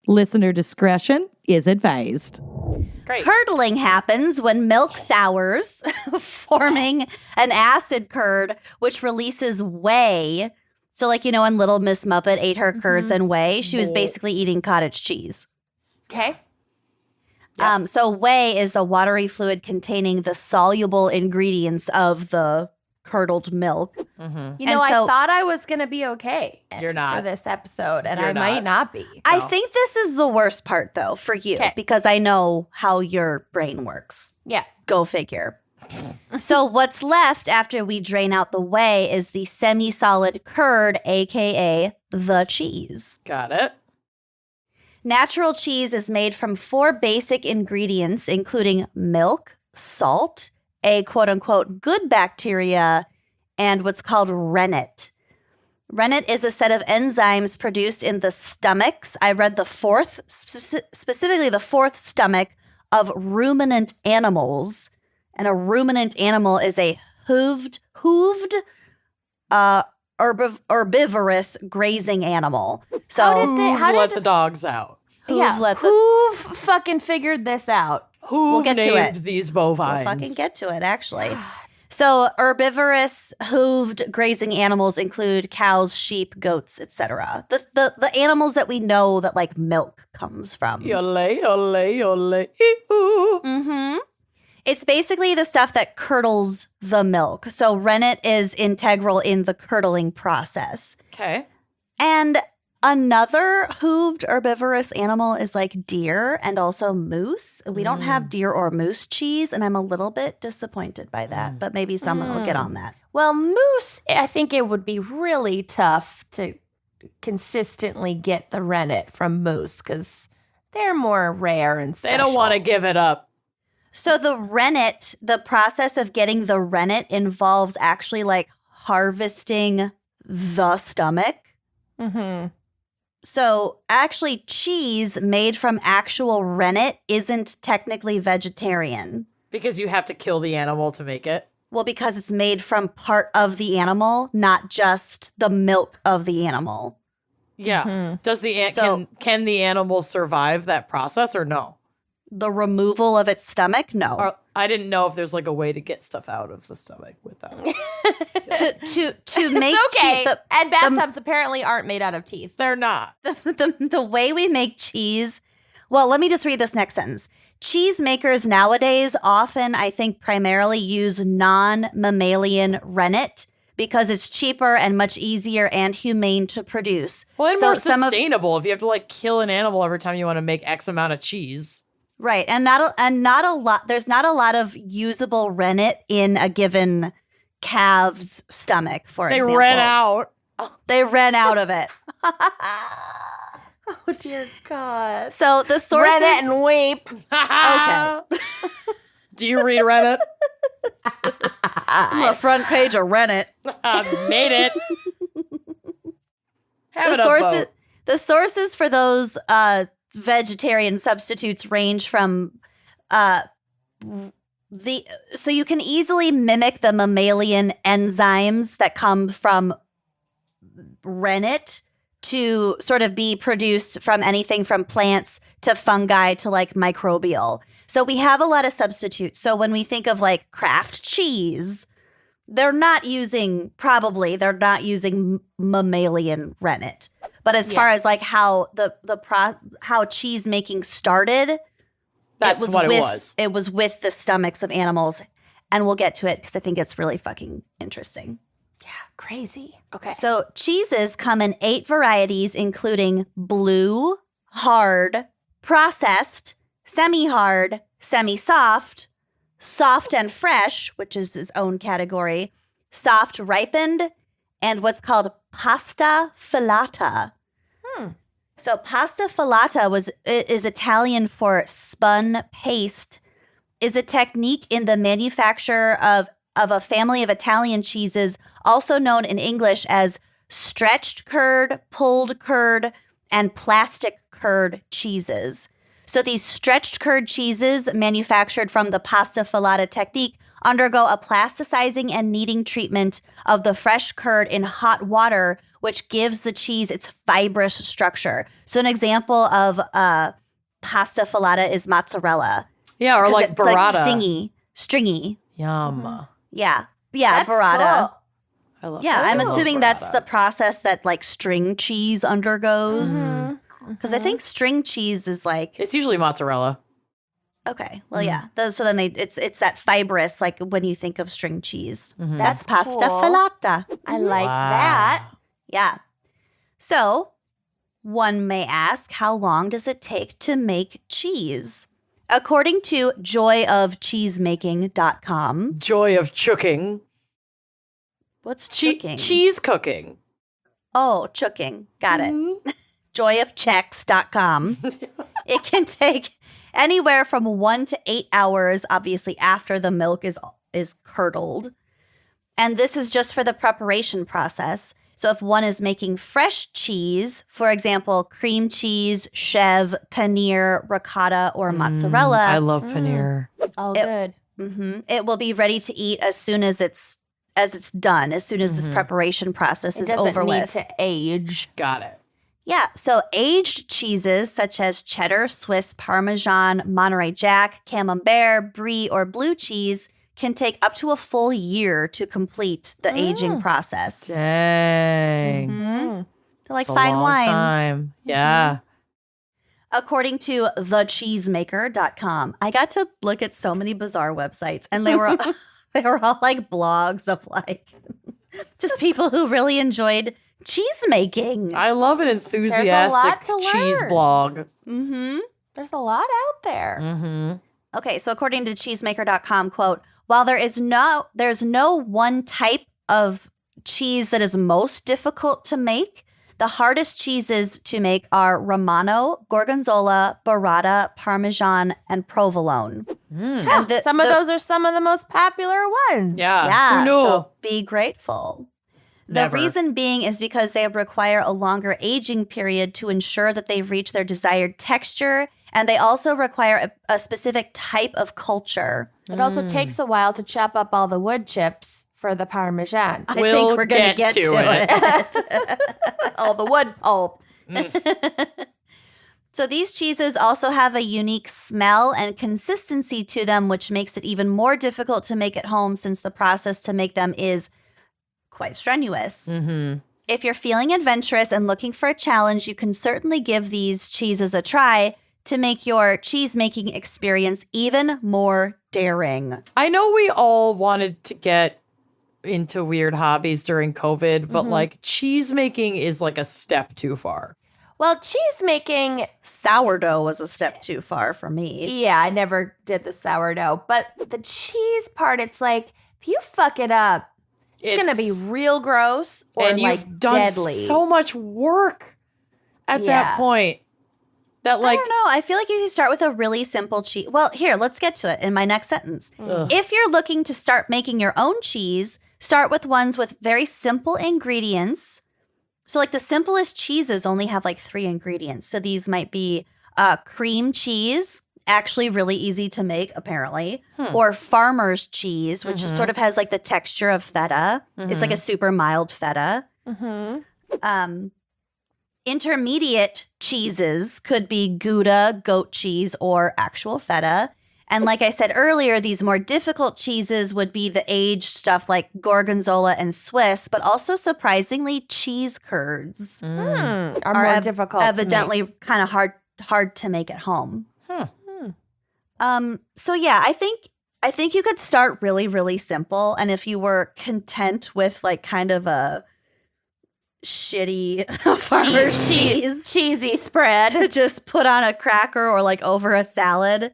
Listener discretion is advised. Great. Curdling happens when milk sours, forming an acid curd, which releases whey. So like, when Little Miss Muppet ate her curds and whey, she was basically eating cottage cheese. Okay. Yep. So whey is the watery fluid containing the soluble ingredients of the curdled milk. Mm-hmm. I thought I was going to be okay. You're not. For this episode, and You're I might not be. I think this is the worst part, though, for you, because I know how your brain works. Yeah. Go figure. So what's left after we drain out the whey is the semi-solid curd, a.k.a. the cheese. Got it. Natural cheese is made from 4 basic ingredients, including milk, salt, a quote-unquote good bacteria, and what's called rennet. Rennet is a set of enzymes produced in the stomachs. I read the specifically the 4th stomach of ruminant animals. And a ruminant animal is a hooved herbivorous grazing animal. So How did let the dogs out? Who fucking figured this out? Who named these bovines? We'll fucking get to it, actually. So herbivorous hooved grazing animals include cows, sheep, goats, etc. The animals that we know that like milk comes from. Yole, yole, yole, ee-oo. Mm-hmm. It's basically the stuff that curdles the milk. So rennet is integral in the curdling process. Okay. And another hooved herbivorous animal is like deer and also moose. We don't have deer or moose cheese, and I'm a little bit disappointed by that, but maybe someone will get on that. Well, moose, I think it would be really tough to consistently get the rennet from moose because they're more rare and special. They don't want to give it up. So the rennet, the process of getting the rennet involves actually like harvesting the stomach. Mm-hmm. So actually cheese made from actual rennet isn't technically vegetarian. Because you have to kill the animal to make it? Well, because it's made from part of the animal, not just the milk of the animal. Yeah. Mm-hmm. Does can the animal survive that process or no? The removal of its stomach? No. Or, I didn't know if there's like a way to get stuff out of the stomach without. to make It's okay. cheese. And bathtubs apparently aren't made out of teeth. They're not. The way we make cheese. Well, let me just read this next sentence. Cheese makers nowadays often, I think, primarily use non-mammalian rennet because it's cheaper and much easier and humane to produce. Well, and more sustainable if you have to like kill an animal every time you want to make X amount of cheese. Right, and not a lot. There's not a lot of usable rennet in a given calf's stomach. For example, They ran out. They ran out of it. Oh, dear God. So the sources... Rennet and weep. Okay. Do you read Reddit? The front page of Rennet. Made it. The sources for those vegetarian substitutes range from so you can easily mimic the mammalian enzymes that come from rennet to sort of be produced from anything from plants to fungi to like microbial. So we have a lot of substitutes. So when we think of like Kraft cheese, they're not using mammalian rennet. But as far as like how how cheese making started, it was with the stomachs of animals, and we'll get to it because I think it's really fucking interesting. Yeah, crazy. Okay. So cheeses come in 8 varieties, including blue, hard, processed, semi-hard, semi-soft, soft and fresh, which is its own category, soft ripened, and what's called pasta filata. So pasta filata is Italian for spun paste, is a technique in the manufacture of a family of Italian cheeses, also known in English as stretched curd, pulled curd, and plastic curd cheeses. So these stretched curd cheeses manufactured from the pasta filata technique undergo a plasticizing and kneading treatment of the fresh curd in hot water which gives the cheese its fibrous structure. So an example of pasta falata is mozzarella. Yeah, or 'Cause like it's burrata. stringy. Yum. Yeah, That's burrata. cool. I love Yeah, I'm I love assuming that's burrata. the process that like string cheese undergoes. Mm-hmm. Because I think string cheese is like It's usually mozzarella. okay, well yeah. So then it's that fibrous like when you think of string cheese. That's pasta cool. falata. I like that. Yeah. So one may ask, how long does it take to make cheese? According to joyofcheesemaking.com, Joy of chooking. what's chooking? Cheese cooking. Oh, chooking. Got it. Joyofchecks.com. It can take anywhere from 1 to 8 hours, obviously, after the milk is curdled. And this is just for the preparation process. So if one is making fresh cheese, for example, cream cheese, chev, paneer, ricotta, or mozzarella, I love paneer. All good. it will be ready to eat as soon as it's done, as soon as this preparation process It is doesn't over need with. to age. Got it. Yeah, so aged cheeses such as cheddar, Swiss, Parmesan, Monterey Jack, Camembert, Brie, or blue cheese can take up to a full year to complete the aging process. Dang. They're like It's a fine long wines. time. Yeah. According to thecheesemaker.com, I got to look at so many bizarre websites, and they were they were all like blogs of like just people who really enjoyed cheese making. I love an lot enthusiastic to cheese learn. blog. There's a lot out there. Mm-hmm. Okay, so according to cheesemaker.com, quote, while there's no one type of cheese that is most difficult to make, the hardest cheeses to make are Romano, Gorgonzola, Burrata, Parmesan, and Provolone. And Some of those are some of the most popular ones. Yeah. Yeah, Who knew? so be grateful. Never. The reason being is because they require a longer aging period to ensure that they reach their desired texture, and they also require a specific type of culture. It also takes a while to chop up all the wood chips for the Parmesan. I We'll think we're going to get get to to it. All the wood pulp. So these cheeses also have a unique smell and consistency to them, which makes it even more difficult to make at home since the process to make them is quite strenuous. If you're feeling adventurous and looking for a challenge, you can certainly give these cheeses a try to make your cheese-making experience even more daring. I know we all wanted to get into weird hobbies during COVID, but like cheese making is like a step too far. Well, cheese making, Sourdough was a step too far for me. yeah, I never did the sourdough, but the cheese part, it's like, if you fuck it up, it's going to be real gross or and like you've done deadly. so much work at Yeah. that point that like I don't know. I feel like if you start with a really simple cheese. Well, here, let's get to it in my next sentence. Ugh. If you're looking to start making your own cheese, start with ones with very simple ingredients. So, like the simplest cheeses only have like 3 ingredients. So, these might be cream cheese, actually really easy to make, apparently, or farmer's cheese, which sort of has like the texture of feta. It's like a super mild feta. Intermediate cheeses could be Gouda, goat cheese, or actual feta. And like I said earlier, these more difficult cheeses would be the aged stuff like Gorgonzola and Swiss, but also surprisingly cheese curds Are more difficult to make. evidently kind of hard to make at home. So yeah, I think you could start really, really simple. And if you were content with like kind of a shitty farmer's cheese cheesy spread. to just put on a cracker or like over a salad,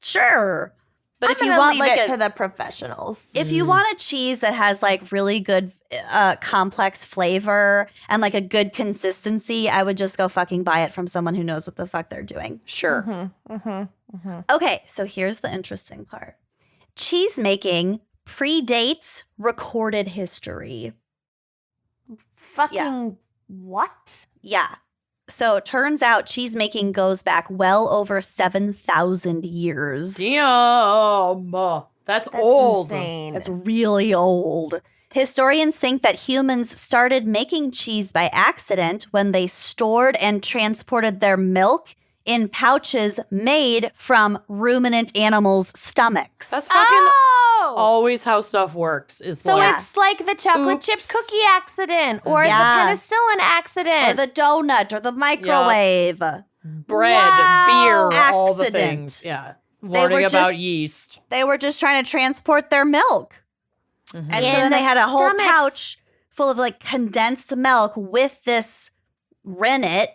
sure. But if you want leave like it to the professionals. if you want a cheese that has like really good complex flavor and like a good consistency, I would just go fucking buy it from someone who knows what the fuck they're doing. sure. Okay, so here's the interesting part. Cheese making predates recorded history. Fucking what? Yeah. So it turns out cheese making goes back well over 7,000 years. Damn. That's old. Insane. That's really old. Historians think that humans started making cheese by accident when they stored and transported their milk in pouches made from ruminant animals' stomachs. That's fucking always how stuff works. Is So like, it's like the chocolate chip Oops. cookie accident or Yeah. the penicillin accident. or the donut or the microwave. bread, beer, all the Accident. things. Yeah. They Learning were about just- yeast. They were just trying to transport their milk. And so In then they had a whole stomachs. pouch full of like condensed milk with this rennet.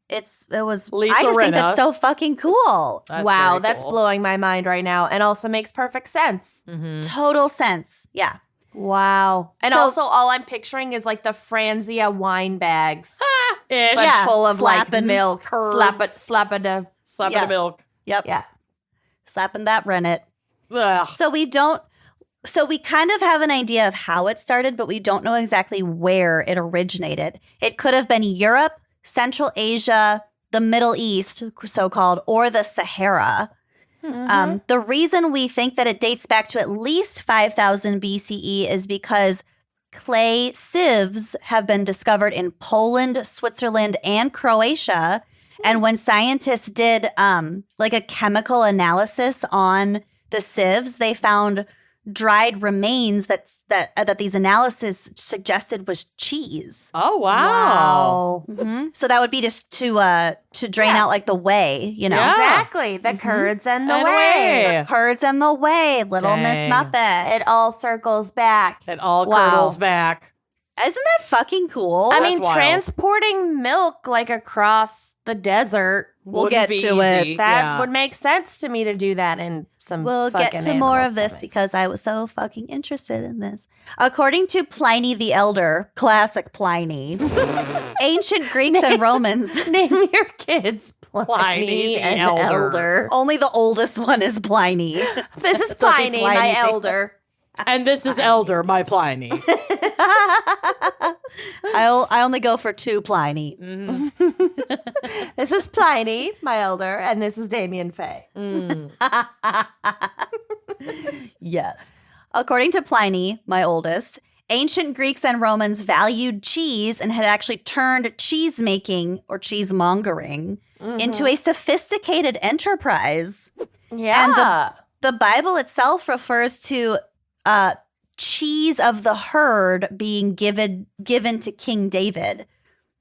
It was Lisa I just think Rennet. that's so fucking cool. That's wow, very that's cool. blowing my mind right now and also makes perfect sense. Mhm. Total sense. Yeah. Wow. And So- also all I'm picturing is like the Franzia wine bags. Ish. But Yeah, full of like slapping milk. curds. Slap it up. Slapping Yeah. the milk. Yep. Yeah. Slapping that rennet. Ugh. So we kind of have an idea of how it started, but we don't know exactly where it originated. It could have been Europe, Central Asia, the Middle East, so-called, or the Sahara. The reason we think that it dates back to at least 5000 BCE is because clay sieves have been discovered in Poland, Switzerland, and Croatia. And when scientists did like a chemical analysis on the sieves, they found dried remains that these analyses suggested was cheese. Oh, wow. So that would be just to drain Yeah. out like the whey, you know. Yeah. Exactly. The curds and the And whey. away. Curds and the whey, Little Miss Dang. Muppet. It all circles back. It all Wow. curdles back. Isn't that fucking cool? I That's mean, wild. transporting milk like across the desert, We'll Wouldn't get be to it. easy. that Yeah. would make sense to me to do that in some We'll fucking get to more animal of this stomachs. because I was so fucking interested in this. According to Pliny the Elder, classic Pliny, ancient Greeks and Romans, Name your kids Pliny, Pliny the and Elder. Elder. only the oldest one is Pliny. This is So be Pliny, my Pliny. elder. And this is Elder, my Pliny. I only go for two Pliny. Mhm. This is Pliny, my elder, and this is Damien Fay. Mm. Yes. According to Pliny, my oldest, ancient Greeks and Romans valued cheese and had actually turned cheese making or cheesemongering into a sophisticated enterprise. Yeah. The Bible itself refers to cheese of the herd being given to King David.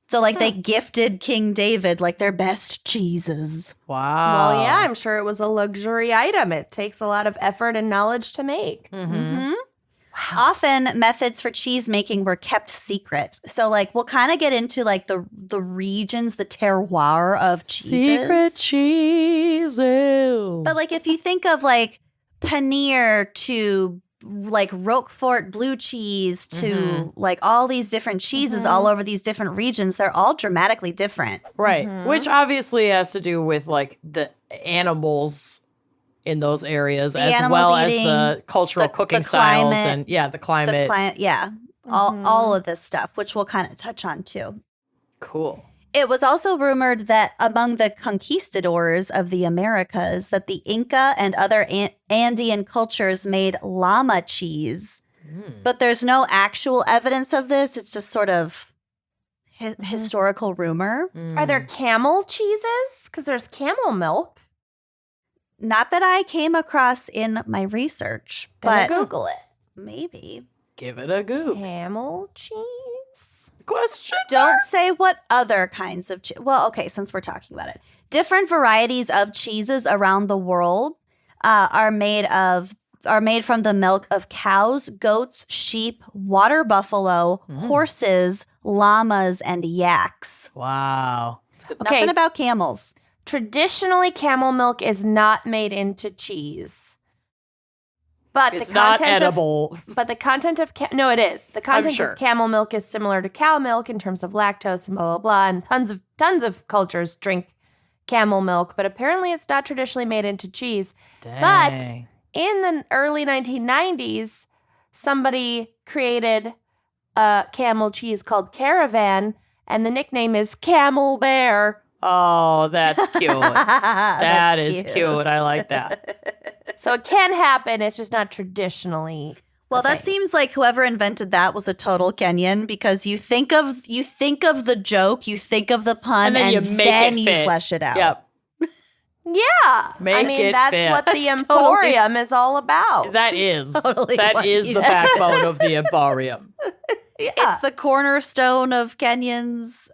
So like they gifted King David like their best cheeses. Wow. Well, yeah, I'm sure it was a luxury item. It takes a lot of effort and knowledge to make. Mhm. Often methods for cheese making were kept secret. So like we'll kind of get into like the regions, the terroir of cheeses. Secret cheeses. But like if you think of like paneer to like Roquefort blue cheese to like all these different cheeses all over these different regions, they're all dramatically different. Right. Which obviously has to do with like the animals in those areas The as animals well as eating, the cultural the cooking styles climate, and the The climate. client, yeah, all of this stuff, which we'll kind of touch on too. Cool. It was also rumored that among the conquistadors of the Americas that the Inca and other Andean cultures made llama cheese. But there's no actual evidence of this. It's just sort of historical rumor. Are there camel cheeses? Because there's camel milk. Not that I came across in my research, Gonna but Google it. maybe. Give it a goop. Camel cheese? Question. Don't say what other kinds of well, okay, since we're talking about it. Different varieties of cheeses around the world are made from the milk of cows, goats, sheep, water buffalo, horses, llamas, and yaks. Wow. Okay. Nothing about camels. Traditionally, camel milk is not made into cheese. But It's the not content edible. But the content of no, it is. The content sure. of camel milk is similar to cow milk in terms of lactose and blah blah blah. And tons of cultures drink camel milk, but apparently it's not traditionally made into cheese. But Dang. in the early 1990s, somebody created a camel cheese called Caravan, and the nickname is Camel Bear. Oh, that's cute. That That's is cute. I like that. So it can happen. It's just not traditionally Well, a that thing. seems like whoever invented that was a total Kenyan because you think of the joke, you think of the pun, And then you make it you fit. flesh it out. Yep. Yeah. I Make mean, it that's fit. what the That's totally- Emporium is all about. That is. totally That what is you the said. backbone of the Emporium. Yeah. It's the cornerstone of Kenyans'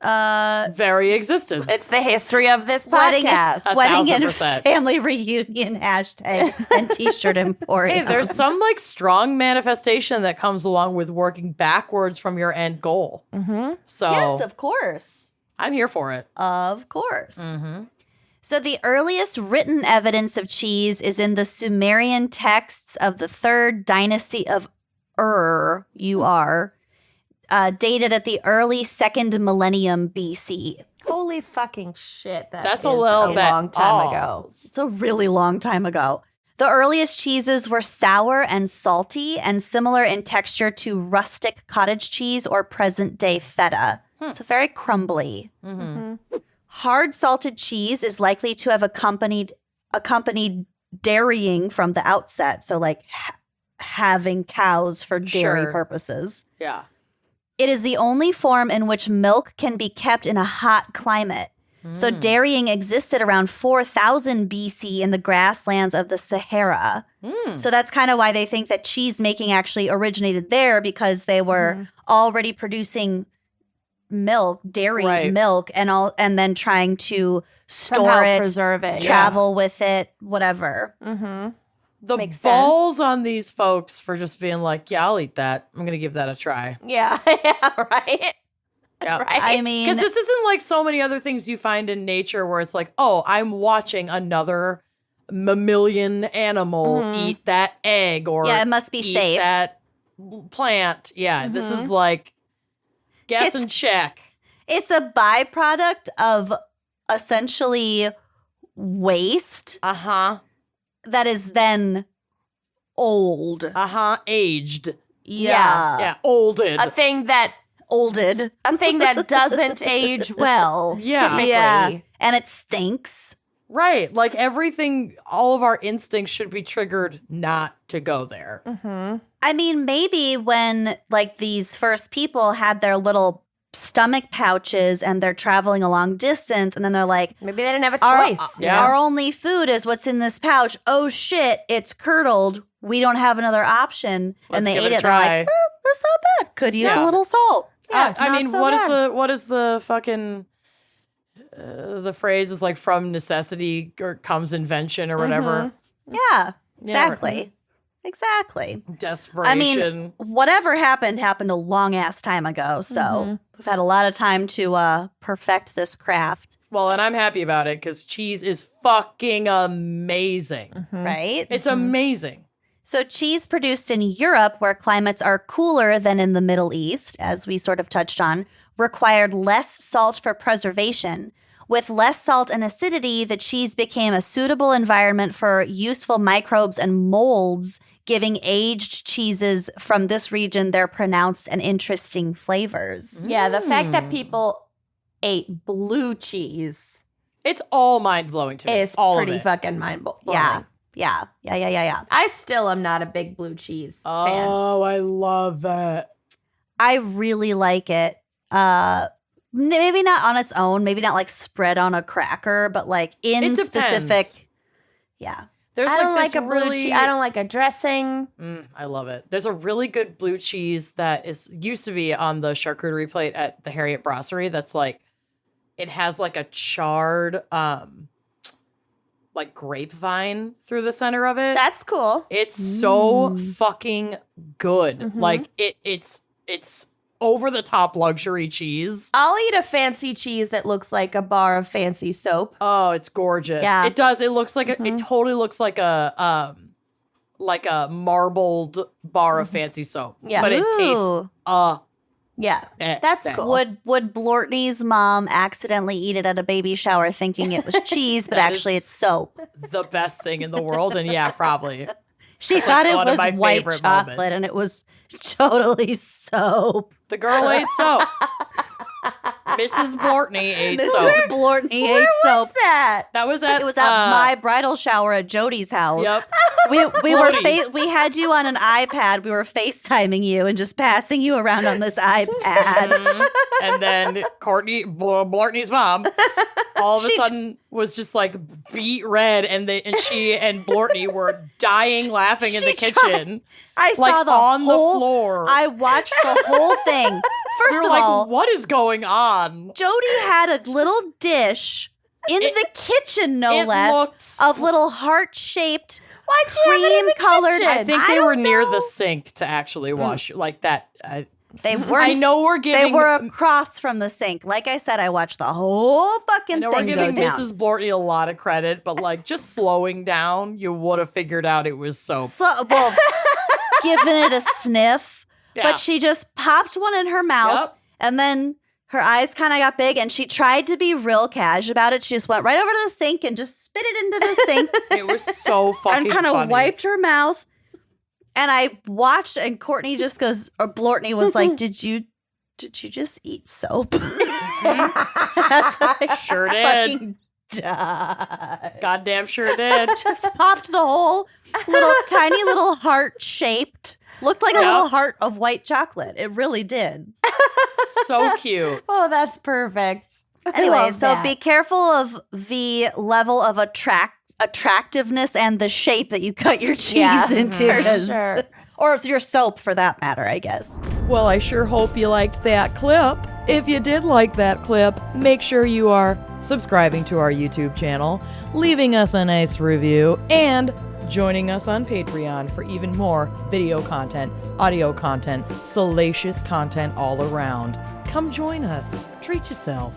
Very existence. It's the history of this wedding, podcast. wedding and 1,000%. family reunion hashtag and t-shirt Emporium. Hey, there's some like strong manifestation that comes along with working backwards from your end goal. Mm-hmm. So Yes, of course. I'm here for it. Of course. Mm-hmm. So the earliest written evidence of cheese is in the Sumerian texts of the 3rd dynasty of Ur, dated at the early 2nd millennium BC. Holy fucking shit. That's is a little bit long time ago. It's a really long time ago. The earliest cheeses were sour and salty and similar in texture to rustic cottage cheese or present-day feta. So very crumbly. Mm-hmm. Hard salted cheese is likely to have accompanied dairying from the outset. So like having cows for dairy Sure. purposes. Yeah. It is the only form in which milk can be kept in a hot climate. So dairying existed around 4000 BC in the grasslands of the Sahara. So that's kind of why they think that cheese making actually originated there because they were already producing milk, dairy Right. milk, and then trying to store Somehow it, preserve it. travel with it, whatever. Mm-hmm. The Makes balls on these folks for just being like, yeah, I'll eat that. I'm going to give that a try. Yeah. Yeah. Right. Yeah. Right. I mean, Because this isn't like so many other things you find in nature where it's like, oh, I'm watching another mammalian animal Mhm. eat that egg or yeah, it must be eat safe. that plant. Yeah, this is Mhm. like guess It's- and check. It's a byproduct of essentially waste Uh-huh. that is then old. Uh-huh. Aged. Yeah. Yeah, olded. A thing that Olded. doesn't age well. Yeah. Typically. Yeah. And it stinks. Right. Like everything, all of our instincts should be triggered not to go there. Mm-hmm. I mean, maybe when like these first people had their little stomach pouches and they're traveling a long distance and then they're like, Maybe they didn't have a our, choice. Yeah. our only food is what's in this pouch. Oh shit, it's curdled. We don't have another option. Let's and they give ate it a it. They're like, try. that's not bad. Could use Yeah. a little salt. Yeah, I not mean, so what bad. is the fucking the phrase is like from necessity or comes invention or whatever. Yeah, Yeah, exactly. Exactly. Desperation. I mean, whatever happened a long ass time ago. So we've had a lot of time to perfect this craft, well, and I'm happy about it because cheese is fucking amazing. right? It's amazing. So cheese produced in Europe, where climates are cooler than in the Middle East, as we sort of touched on, required less salt for preservation. With less salt and acidity, the cheese became a suitable environment for useful microbes and molds, giving aged cheeses from this region their pronounced and interesting flavors. Yeah, the fact that people ate blue cheese It's all mind blowing to me. is all pretty of it. fucking mind-blowing. Yeah. I still am not a big blue cheese fan. Oh, I love that. I really like it. Maybe not on its own, maybe not like spread on a cracker, but like in It depends. specific. Yeah. There's I don't this like a blue really, cheese. I don't like a dressing. I love it. There's a really good blue cheese that used to be on the charcuterie plate at the Harriet Brasserie. That's like, it has like a charred, like grapevine through the center of it. That's cool. It's so fucking good. Like it's over the top luxury cheese. I'll eat a fancy cheese that looks like a bar of fancy soap. Oh, it's gorgeous. Yeah. It does. It looks like it totally looks like a marbled bar of fancy soap. Yeah. But it tastes Ooh. Yeah, that's that. cool. Would Blortney's mom accidentally eat it at a baby shower thinking it was cheese, but That actually is- it's soap? the best thing in the world. And yeah, probably. She That's thought like it one of was my white favorite chocolate moments. and it was totally soap. The girl ate soap. Mrs. Blortney ate Mrs. soap. Blortney Where ate soap. was that? That was at It was at my bridal shower at Jody's house. Yep. We had you on an iPad. We were FaceTiming you and just passing you around on this iPad. And then Courtney, Blortney's mom, all of a sudden was just like beet red, and she and Blortney were dying laughing in the kitchen. I Like, saw the on the whole floor. I watched the whole thing. We First were of like, all, what is going on? Jody had a little dish in the kitchen, no it less, looked- of little heart-shaped, Why'd you have it in the cream-colored. kitchen? I think they don't were near know. the sink to actually wash like that. They weren't. I know we're giving. They were across from the sink. Like I said, I watched the whole I fucking know we're thing giving go down. Mrs. Blortney a lot of credit, but like just slowing down, you would have figured out it was soap. Giving it a sniff, Yeah. but she just popped one in her mouth, Yep. and then her eyes kind of got big, and she tried to be real cash about it. She just went right over to the sink and just spit it into the sink It was so fucking and kind of funny. wiped her mouth. And I watched, and Courtney just goes, or Blortney was like, "Did you just eat soap?" That's what I Sure did. fucking died. Goddamn sure did. Just popped the whole tiny little heart shaped. Looked like a Yeah. little heart of white chocolate. It really did. So cute. Oh, that's perfect. I Anyway, love so that. be careful of the level of attractiveness and the shape that you cut your cheese Yeah, into. for 'cause- sure. Or your soap for that matter, I guess. Well, I sure hope you liked that clip. If you did like that clip, make sure you are subscribing to our YouTube channel, leaving us a nice review, and joining us on Patreon for even more video content, audio content, salacious content all around. Come join us. Treat yourself.